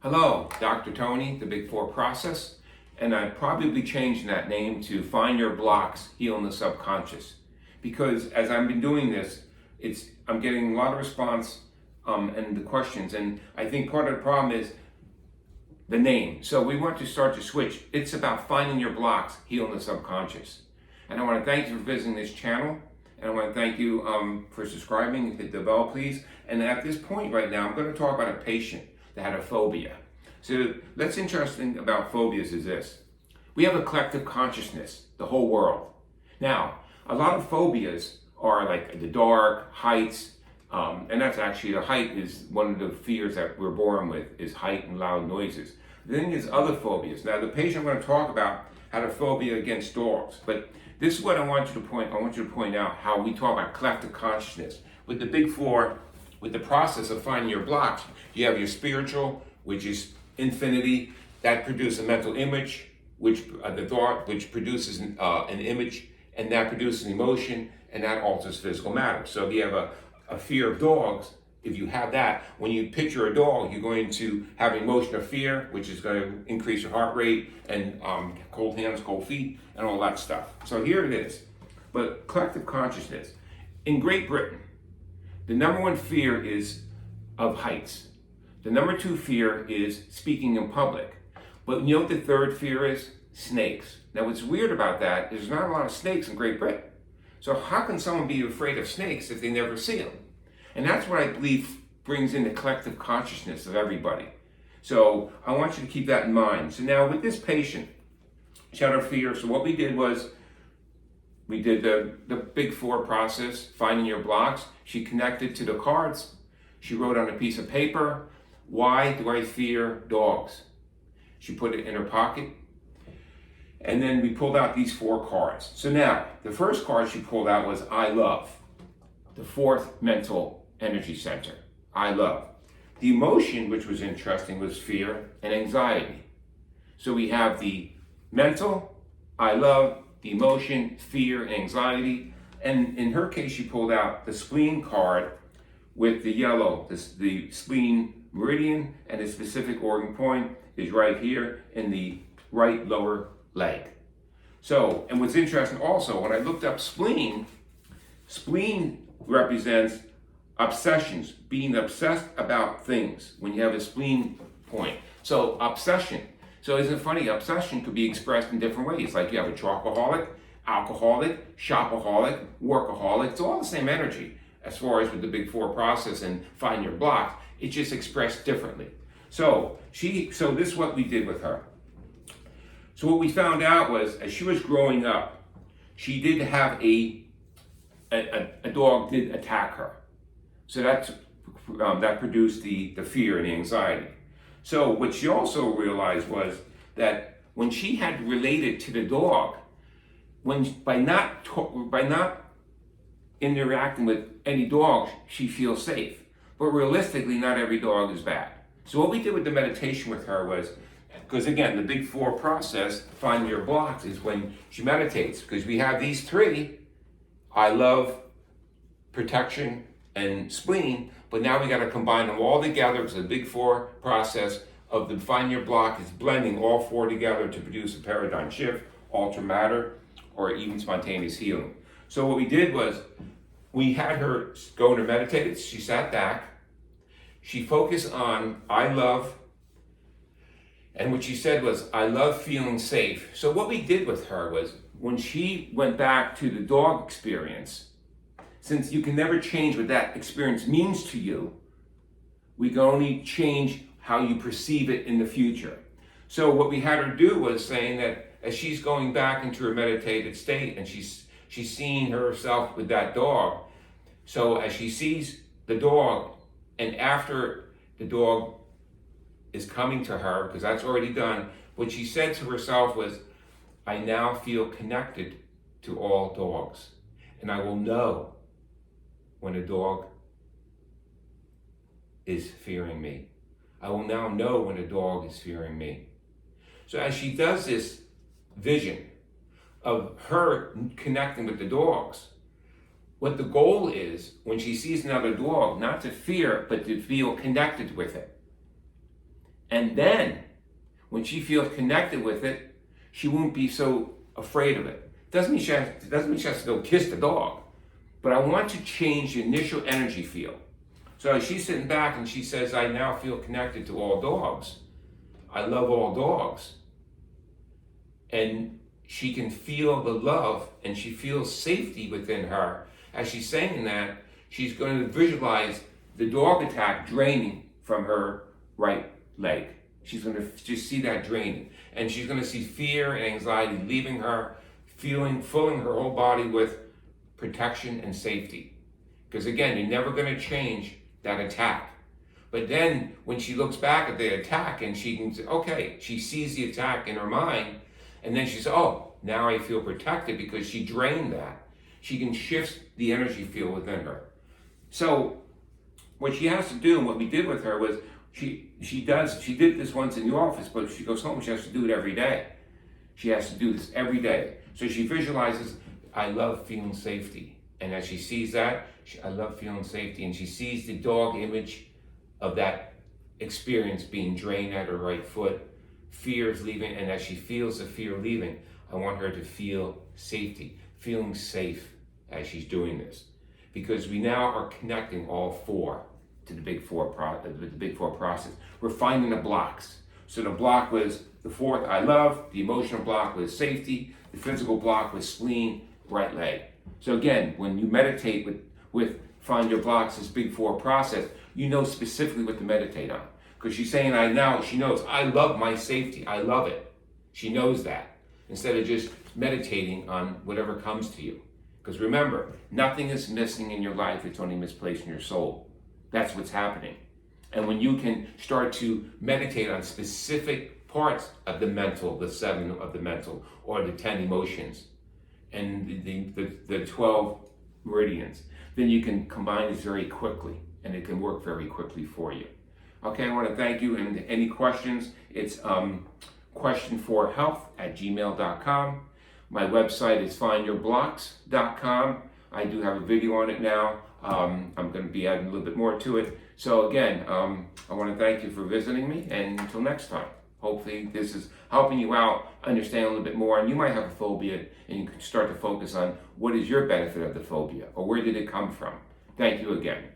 Hello, Dr. Tony, the Big Four Process, and I'd probably be changing that name to Find Your Blocks, Heal in the Subconscious. Because as I've been doing this, I'm getting a lot of response and the questions, and I think part of the problem is the name. So we want to start to switch. It's about finding your blocks, heal in the subconscious. And I want to thank you for visiting this channel, and I want to thank you for subscribing. Hit the bell, please. And at this point right now, I'm going to talk about a patient that had a phobia. So what's interesting about phobias is this. We have a collective consciousness, the whole world. Now, a lot of phobias are like the dark, heights, and that's actually, the height is one of the fears that we're born with, is height and loud noises. Then there's other phobias. Now, the patient I'm going to talk about had a phobia against dogs, but this is what I want you to point out how we talk about collective consciousness. With the Big Four, with the process of finding your blocks, you have your spiritual, which is infinity, that produces a mental image, which the thought, which produces an image, and that produces an emotion, and that alters physical matter. So if you have a fear of dogs, if you have that, when you picture a dog, you're going to have an emotion of fear, which is going to increase your heart rate, and cold hands, cold feet, and all that stuff. So here it is. But collective consciousness. In Great Britain, the number one fear is of heights. The number two fear is speaking in public. But you know what the third fear is? Snakes. Now what's weird about that is there's not a lot of snakes in Great Britain. So how can someone be afraid of snakes if they never see them? And that's what I believe brings in the collective consciousness of everybody. So I want you to keep that in mind. So now with this patient, she had a fear. So what we did was, we did the Big Four process, finding your blocks. She connected to the cards. She wrote on a piece of paper, why do I fear dogs? She put it in her pocket. And then we pulled out these four cards. So now, the first card she pulled out was I love. The fourth mental energy center, I love. The emotion, which was interesting, was fear and anxiety. So we have the mental, I love, the emotion, fear, and anxiety. And in her case, she pulled out the spleen card with the yellow, the spleen meridian, and the specific organ point is right here in the right lower leg. So, and what's interesting also, when I looked up spleen represents obsessions, being obsessed about things when you have a spleen point. So obsession. So isn't it funny? Obsession could be expressed in different ways. Like you have a chocoholic, alcoholic, shopaholic, workaholic. It's all the same energy as far as with the Big Four process and find your blocks. It's just expressed differently. So this is what we did with her. So what we found out was, as she was growing up, she did have a dog did attack her. So that produced the fear and the anxiety. So what she also realized was that when she had related to the dog, by not interacting with any dog, she feels safe. But realistically, not every dog is bad. So what we did with the meditation with her was, because again, the Big Four process, finding your blocks, is when she meditates. Because we have these three, I love, protection, and spleen, but now we got to combine them all together because the Big Four process of the find your block is blending all four together to produce a paradigm shift, alter matter, or even spontaneous healing. So what we did was, we had her go to meditate. She sat back. She focused on I love, and what she said was, I love feeling safe. So what we did with her was, when she went back to the dog experience, since you can never change what that experience means to you, we can only change how you perceive it in the future. So what we had her do was saying that as she's going back into her meditated state and she's seeing herself with that dog, so as she sees the dog, and after the dog is coming to her, because that's already done, what she said to herself was, I now feel connected to all dogs, and I will know when a dog is fearing me. I will now know when a dog is fearing me. So as she does this vision of her connecting with the dogs, what the goal is, when she sees another dog, not to fear, but to feel connected with it. And then, when she feels connected with it, she won't be so afraid of it. Doesn't mean she has to go kiss the dog, but I want to change the initial energy feel. So she's sitting back and she says, I now feel connected to all dogs. I love all dogs. And she can feel the love and she feels safety within her. As she's saying that, she's going to visualize the dog attack draining from her right leg. She's going to just see that draining. And she's going to see fear and anxiety leaving her, filling her whole body with protection and safety. Because again, you're never going to change that attack. But then when she looks back at the attack and she can say, okay, she sees the attack in her mind, and then she says, oh, now I feel protected because she drained that. She can shift the energy field within her. So what she has to do, and what we did with her was, she did this once in the office, but if she goes home, she has to do it every day. She has to do this every day. So she visualizes, I love feeling safety. And as she sees that, I love feeling safety. And she sees the dog image of that experience being drained at her right foot. Fear is leaving. And as she feels the fear leaving, I want her to feel safety, feeling safe as she's doing this. Because we now are connecting all four to the big four process. We're finding the blocks. So the block was the fourth, I love. The emotional block was safety. The physical block was spleen, right leg. So again, when you meditate with Find Your Blocks, this big four process, you know specifically what to meditate on. Because she's saying, she knows, I love my safety, I love it. She knows that. Instead of just meditating on whatever comes to you. Because remember, nothing is missing in your life, it's only misplaced in your soul. That's what's happening. And when you can start to meditate on specific parts of the mental, the 7 of the mental, or the 10 emotions, and the 12 meridians, then you can combine this very quickly, and it can work very quickly for you. Okay, I want to thank you, and any questions, it's questionforhealth@gmail.com. My website is findyourblocks.com. I do have a video on it now. I'm going to be adding a little bit more to it. So again, I want to thank you for visiting me, and until next time. Hopefully this is helping you out, understand a little bit more, and you might have a phobia, and you can start to focus on what is your benefit of the phobia, or where did it come from. Thank you again.